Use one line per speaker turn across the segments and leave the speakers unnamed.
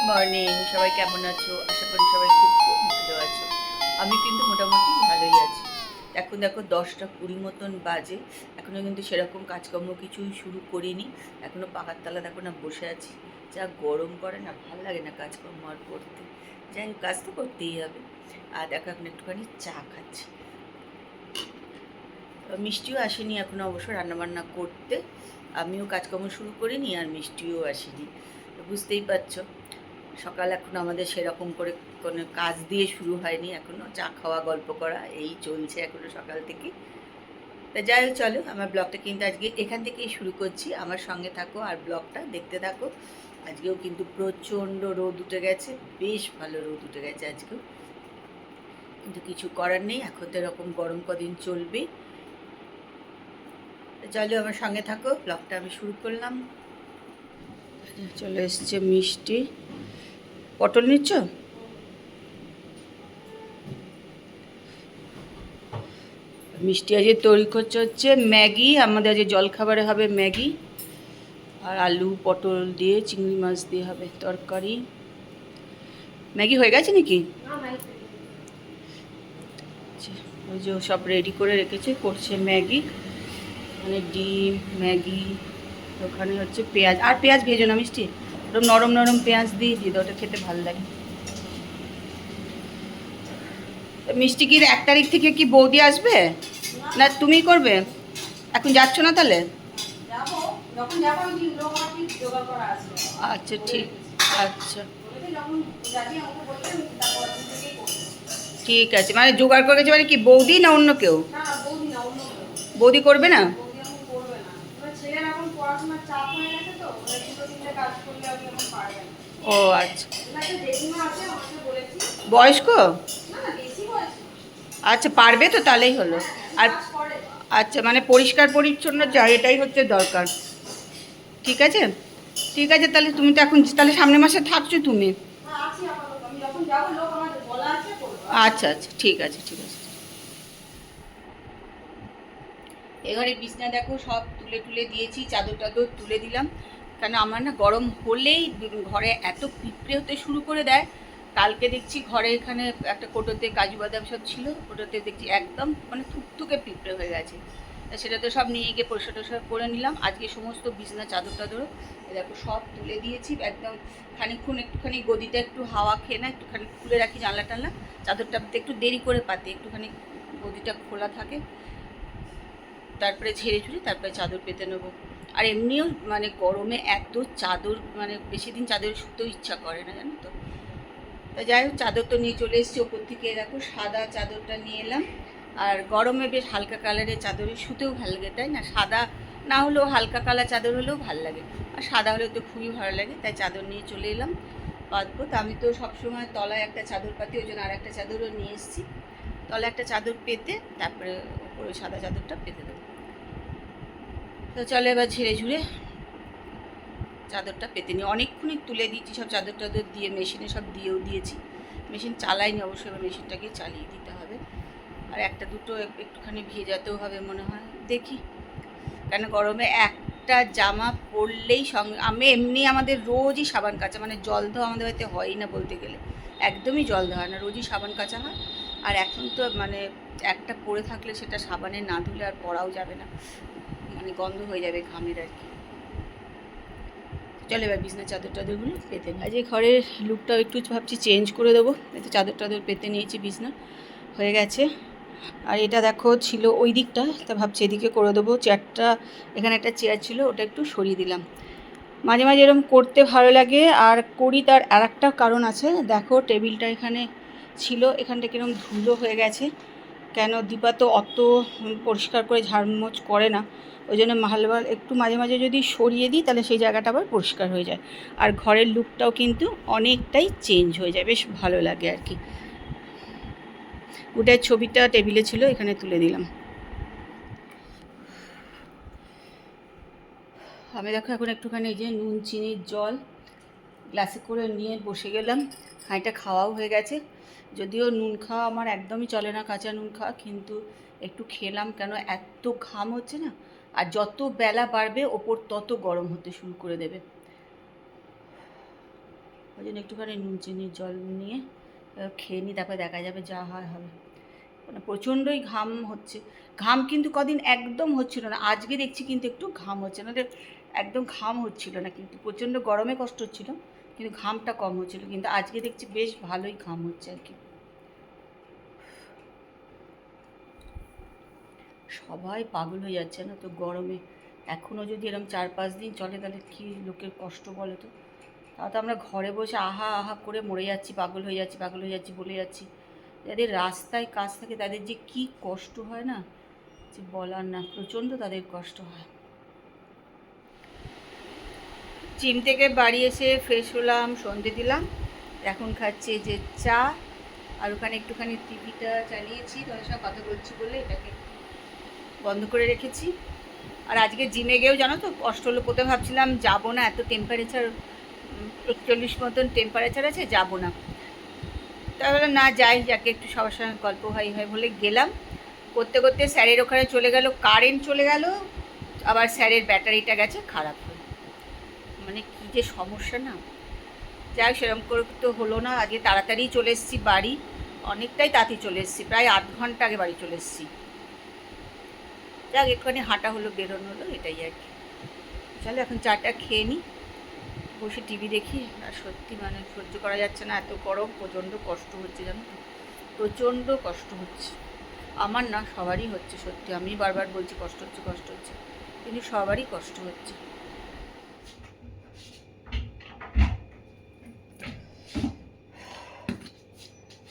Morning, সবাই কেমন আছো? আশা করি সবাই খুব খুব ভালো আছো। আমি কিন্তু মোটামুটি ভালোই আছি। এখন দেখো 10টা 20 মতন বাজে, এখনও কিন্তু সেরকম কাজকর্ম কিছুই শুরু করিনি। এখনও পাকার তলা দেখো না বসে আছি। যা গরম করে না, ভালো লাগে না কাজকর্ম আর করতে। যাই হোক, কাজ তো করতেই হবে। আর দেখো এখন একটুখানি চা খাচ্ছি। মিষ্টিও আসেনি এখনও অবশ্য রান্নাবান্না করতে। আমিও কাজকর্ম শুরু করিনি আর মিষ্টিও আসেনি। বুঝতেই পারছো, সকাল এখন আমাদের সেরকম করে কোনো কাজ দিয়ে শুরু হয়নি, এখনও চা খাওয়া গল্প করা এই চলছে এখনও সকাল থেকে। তা যাই হোক, চলো আমার ব্লগটা কিন্তু আজকে এখান থেকেই শুরু করছি। আমার সঙ্গে থাকো আর ব্লগটা দেখতে থাকো। আজকেও কিন্তু প্রচণ্ড রোদ উঠে গেছে, বেশ ভালো রোদ উঠে গেছে আজকেও। কিন্তু কিছু করার নেই, এখন তো এরকম গরম কদিন চলবে। চলো আমার সঙ্গে থাকো, ব্লগটা আমি শুরু করলাম। চলে এসছে মিষ্টি। পটল নিচ্ছ? মিষ্টি আজকে তৈরি করছে হচ্ছে ম্যাগি। আমাদের আজকে জলখাবারে হবে ম্যাগি, আর আলু পটল দিয়ে চিংড়ি মাছ দিয়ে হবে তরকারি। ম্যাগি হয়ে গেছে নাকি? আচ্ছা, ওই যে সব রেডি করে রেখেছে, করছে ম্যাগি। মানে ডিম, ম্যাগি, ওখানে হচ্ছে পেঁয়াজ। আর পেঁয়াজ ভেজো না মিষ্টি, ওরকম নরম নরম পেঁয়াজ দিয়ে দাও, ওটা খেতে ভালো লাগে। মিষ্টি কি 1 তারিখ থেকে কি বৌদি আসবে, না তুমি করবে? এখন যাচ্ছ না তাহলে? আচ্ছা ঠিক। আচ্ছা ঠিক আছে, মানে জোগাড় করে গেছে মানে কি বৌদি না অন্য কেউ? বৌদি করবে না? ও আচ্ছা, বয়স্ক? আচ্ছা পারবে তো, তাহলেই হলো। আর আচ্ছা, মানে পরিষ্কার পরিচ্ছন্ন যা, এটাই হচ্ছে দরকার। ঠিক আছে, ঠিক আছে, তাহলে তুমি তো এখন তাহলে সামনের মাসে থাকছো তুমি? আচ্ছা আচ্ছা ঠিক আছে, ঠিক আছে। এবারে বিছনা দেখো সব তুলে তুলে দিয়েছি, চাদর টাদর তুলে দিলাম। কেন আমার না গরম হলেই ঘরে এত পিঁপড়ে হতে শুরু করে দেয়। কালকে দেখছি ঘরে এখানে একটা কোটোতে কাজু বাদাম সব ছিল, কোটোতে দেখছি একদম মানে থুকথুকে পিঁপড়ে হয়ে গেছে। সেটা তো সব নিয়ে গিয়ে পরিষ্কার টরিষ্কার করে নিলাম। আজকে সমস্ত বিছনা চাদর টাদরও দেখো সব তুলে দিয়েছি একদম। খানিকক্ষণ একটুখানি গদিটা একটু হাওয়া খেয়ে না, একটুখানি খুলে রাখি জানলা টানলা। চাদরটা একটু দেরি করে পাতি, একটুখানি গদিটা খোলা থাকে, তারপরে ঝেড়ে ঝুড়ে তারপরে চাদর পেতে নেবো। আর এমনিও মানে গরমে এত চাদর, মানে বেশি দিন চাদর শুতেও ইচ্ছা করে না, জানো তো। তা যাই হোক, চাদর তো নিয়ে চলে এসেছি ওপর থেকে। দেখো সাদা চাদরটা নিয়ে এলাম। আর গরমে বেশ হালকা কালারের চাদরে শুতেও ভালো লাগে, তাই না? সাদা না হলেও হালকা কালার চাদর হলেও ভালো লাগে, আর সাদা হলেও তো খুবই ভালো লাগে। তাই চাদর নিয়ে চলে এলাম পাতবো। তা আমি তো সবসময় তলায় একটা চাদর পাতি, ওই জন্য আর একটা চাদরও নিয়ে এসেছি। তলায় একটা চাদর পেতে তারপরে ওপরে সাদা চাদরটা পেতে দেবো। তো চলো এবার ঝেড়ে ঝুড়ে চাদরটা পেতে নিই। অনেকক্ষণই তুলে দিয়েছি সব চাদর টাদর দিয়ে, মেশিনে সব দিয়েও দিয়েছি। মেশিন চালাইনি অবশ্যই, এবার মেশিনটাকে চালিয়ে দিতে হবে। আর একটা দুটো একটুখানি ভেজাতেও হবে মনে হয়, দেখি। কেন গরমে একটা জামা পরলেই সঙ্গে আমি এমনি আমাদের রোজই সাবান কাচা, মানে জল ধোয়া আমাদের বাড়িতে হয়ই না বলতে গেলে, একদমই জল ধোয়া হয় না, রোজই সাবান কাচা হয়। আর এখন তো মানে একটা পরে থাকলে সেটা সাবানে না ধুলে আর পরাও যাবে না, মানে গন্ধ হয়ে যাবে ঘামের আর কি। চলো এবার বিছনা চাদর টাদরগুলো পেতে নিই। আজ এই ঘরের লুকটাও একটু ভাবছি চেঞ্জ করে দেবো। একটু চাদর টাদর পেতে নিয়েছি, বিছনা হয়ে গেছে। আর এটা দেখো ছিল ওই দিকটা, তা ভাবছি এদিকে করে দেবো। চেয়ারটা, এখানে একটা চেয়ার ছিল, ওটা একটু সরিয়ে দিলাম। মাঝে মাঝে এরকম করতে ভালো লাগে আর করি। তার আর একটা কারণ আছে, দেখো টেবিলটা এখানে ছিল, এখানটা কিরকম ধুলো হয়ে গেছে। কেন দীপা তো অত পরিষ্কার করে ঝাড়মোছ করে না, ওই জন্য মালবার একটু মাঝে মাঝে যদি সরিয়ে দিই তাহলে সেই জায়গাটা আবার পরিষ্কার হয়ে যায়। আর ঘরের লুকটাও কিন্তু অনেকটাই চেঞ্জ হয়ে যায়, বেশ ভালো লাগে আর কি। ওটার ছবিটা টেবিলে ছিল, এখানে তুলে দিলাম। আমি দেখো এখন একটুখানি এই যে নুন চিনির জল গ্লাসে করে নিয়ে বসে গেলাম। হাঁড়িটা খাওয়াও হয়ে গেছে, যদিও নুন খাওয়া আমার একদমই চলে না, কাঁচা নুন খাওয়া, কিন্তু একটু খেলাম। কেন এত ঘাম হচ্ছে না, আর যত বেলা বাড়বে ওপর তত গরম হতে শুরু করে দেবে। ওই জন্য একটুখানি নুন চিনির জল নিয়ে খেয়ে নিই, তারপরে দেখা যাবে, যা হয় হবে। মানে প্রচণ্ডই ঘাম হচ্ছে। ঘাম কিন্তু কদিন একদম হচ্ছিল না, আজকে দেখছি কিন্তু একটু ঘাম হচ্ছে, না একদম ঘাম হচ্ছিল না, কিন্তু প্রচণ্ড গরমে কষ্ট হচ্ছিল, কিন্তু ঘামটা কম হচ্ছিল, কিন্তু আজকে দেখছি বেশ ভালোই ঘাম হচ্ছে আর কি। সবাই পাগল হয়ে যাচ্ছে না তো গরমে। এখনও যদি এরকম 4-5 দিন চলে তাহলে কী লোকের কষ্ট বলো তো। তাও তো আমরা ঘরে বসে আহা আহা করে মরে যাচ্ছি, পাগল হয়ে যাচ্ছি, পাগল হয়ে যাচ্ছি বলে যাচ্ছি। যাদের রাস্তায় কাজ থাকে তাদের যে কী কষ্ট হয় না, যে বলার না, প্রচণ্ড তাদের কষ্ট হয়। জিম থেকে বাড়ি এসে ফ্রেশ হলাম, সন্ধে দিলাম, এখন খাচ্ছি যে চা, আর ওখানে একটুখানি টিভিটা চালিয়েছি, তোমাদের সঙ্গে কথা বলছি বলে এটাকে বন্ধ করে রেখেছি। আর আজকে জিমে গিয়েও জানো তো কষ্ট হলো, প্রথমে ভাবছিলাম যাবো না, এত টেম্পারেচার 41 মতন টেম্পারেচার আছে, যাবো না। তাহলে না যাই, যাকে একটু সবার সঙ্গে গল্প হয় বলে গেলাম। করতে করতে স্যারের ওখানে চলে গেল, কারেন্ট চলে গেল, আবার স্যারের ব্যাটারিটা গেছে খারাপ হয়ে। মানে কী যে সমস্যা না। যাই সেরকম করে তো হলো না, আজকে তাড়াতাড়ি চলে এসেছি বাড়ি, অনেকটাই তাড়াতাড়ি চলে এসেছি, প্রায় 8 ঘন্টা আগে বাড়ি চলে এসেছি। যাক একটুখানি হাঁটা হলো, বেরোনো হলো, এটাই আর কি। চলো এখন চাটা খেয়ে নিই, বসে টিভি দেখি। আর সত্যি মানে সহ্য করা যাচ্ছে না, এত গরম, প্রচণ্ড কষ্ট হচ্ছে জানো তো, প্রচণ্ড কষ্ট হচ্ছে। আমার না, সবারই হচ্ছে সত্যি, আমি বারবার বলছি কষ্ট হচ্ছে কষ্ট হচ্ছে, কিন্তু সবারই কষ্ট হচ্ছে।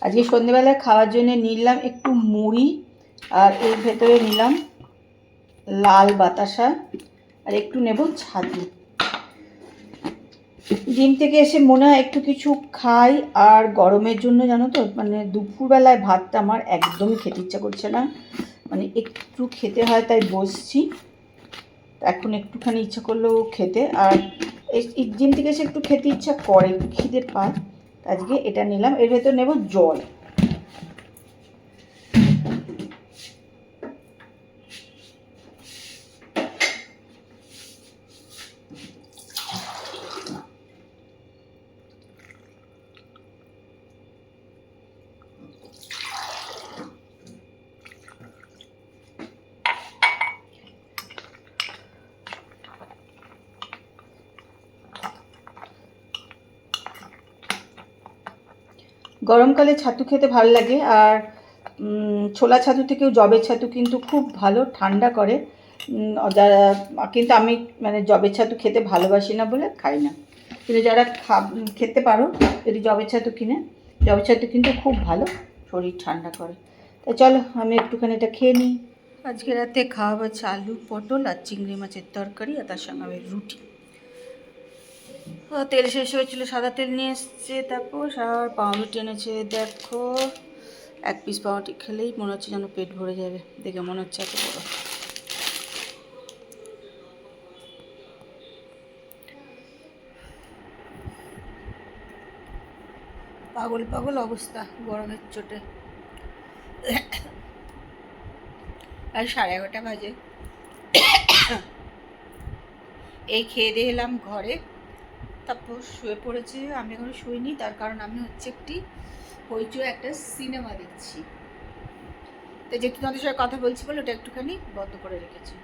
আজকে সন্ধ্যেবেলায় খাওয়ার জন্য নিলাম একটু মুড়ি, আর এর ভেতরে নিলাম লাল বাতাসা, আর একটু নেব ছাতু। জিম থেকে এসে মনে হয় একটু কিছু খাই, আর গরমের জন্য জানো তো মানে দুপুরবেলায় ভাতটা আমার একদমই খেতে ইচ্ছা করছে না, মানে একটু খেতে হয়, তাই বসছি। এখন একটুখানি ইচ্ছা করলো খেতে, আর জিম থেকে এসে একটু খেতে ইচ্ছা করে, একটু খিদে পায়, আজকে এটা নিলাম। এর ভেতর নেব জল। গরমকালে ছাতু খেতে ভালো লাগে, আর ছোলা ছাতু থেকেও জবের ছাতু কিন্তু খুব ভালো, ঠান্ডা করে। যারা, কিন্তু আমি মানে জবের ছাতু খেতে ভালোবাসি না বলে খাই না, কিন্তু যারা খেতে পারো যদি জবের ছাতু কিনে, জবের ছাতু কিন্তু খুব ভালো, শরীর ঠান্ডা করে। তাই চলো আমি একটুখানি এটা খেয়ে নিই। আজকে রাতে খাওয়া হচ্ছে আলু পটল আর চিংড়ি মাছের তরকারি, আর তার সঙ্গে হবে রুটি। তেল শেষ হয়েছিল, সাদা তেল নিয়ে এসছে, তারপর আর পাউরুটি এনেছে, দেখো 1 পিস পাউরুটি খেলেই মনে হচ্ছে যেন পেট ভরে যাবে, দেখে মনে হচ্ছে এত বড়। পাগল পাগল অবস্থা গরমের চোটে। আর 11:30 বাজে, এই খেয়ে দিয়ে এলাম ঘরে, তারপর শুয়ে পড়েছে। আমি এখনো শুইনি, তার কারণ আমি হচ্ছে হইচই একটা সিনেমা দেখছি, তো যেহেতু তোমাদের সঙ্গে কথা বলছি বলে ওটা একটুখানি বন্ধ করে রেখেছি।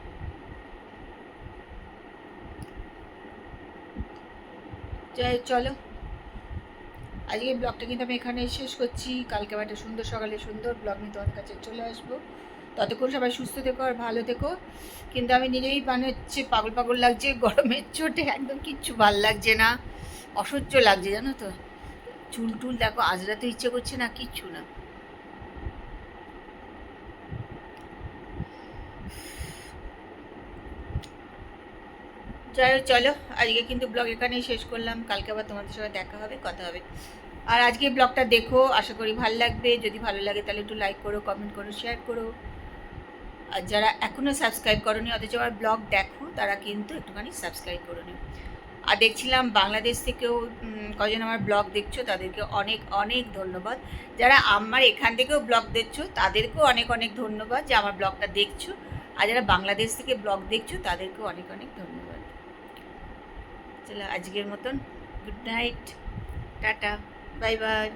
যাই চলো, আজকে ব্লগটা কিন্তু আমি এখানে শেষ করছি। কালকে একটা সুন্দর সকালে সুন্দর ব্লগ নিয়ে তোমাদের কাছে চলে আসবো। ততক্ষণ সবাই সুস্থ থেকো আর ভালো থেকো। কিন্তু আমি নিজেই মানে হচ্ছে পাগল পাগল লাগছে, গরমের চোটে একদম কিচ্ছু ভাল লাগছে না, অসহ্য লাগছে জানো তো। চুল টুল দেখো আজরাতে ইচ্ছে করছে না, কিচ্ছু না। যাই হোক চলো, আজকে কিন্তু ব্লগ এখানেই শেষ করলাম, কালকে আবার তোমাদের সঙ্গে দেখা হবে, কথা হবে। আর আজকে ব্লগটা দেখো, আশা করি ভালো লাগবে। যদি ভালো লাগে তাহলে একটু লাইক করো, কমেন্ট করো, শেয়ার করো। আর যারা এখনও সাবস্ক্রাইব করোনি অথচ আমার ব্লগ দেখো, তারা কিন্তু একটুখানি সাবস্ক্রাইব করে নিও। আর দেখছিলাম বাংলাদেশ থেকেও কজন আমার ব্লগ দেখছো, তাদেরকে অনেক অনেক ধন্যবাদ। যারা আমার এখান থেকেও ব্লগ দেখছো তাদেরকেও অনেক অনেক ধন্যবাদ যে আমার ব্লগটা দেখছো। আর যারা বাংলাদেশ থেকে ব্লগ দেখছো তাদেরকেও অনেক অনেক ধন্যবাদ। চলো আজকের মতন good night. Tata, bye bye.